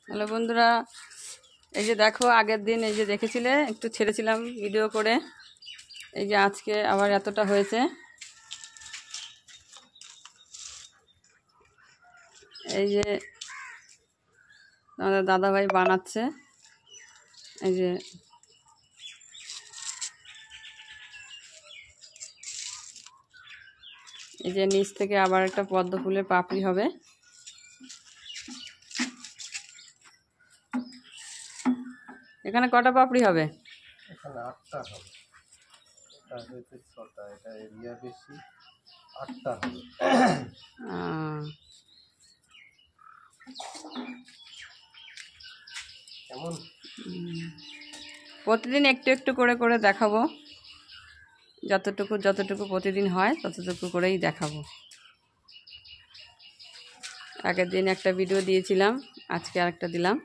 Hello বন্ধুরা, এই যে দেখো আগের দিন এই যে দেখেছিলে একটু ছেড়েছিলাম ভিডিও করে, এই যে আজকে আবার এতটা হয়েছে। এই যে আমাদের দাদাভাই বানাচ্ছে, এই যে নিচ থেকে আবার একটা পদ্ম ফুলের পাপড়ি হবে। এখানে কটা পাপড়ি হবে? এখানে 8টা হবে। এটা হচ্ছে 6টা, এটা এরিয়া বেশি, 8টা হবে। কেমন? প্রতিদিন একটু একটু করে করে দেখাবো, যতটুকু যতটুকু প্রতিদিন হয় ততটুকু করেই দেখাবো। আগের দিন একটা ভিডিও দিয়েছিলাম, আজকে আরেকটা দিলাম।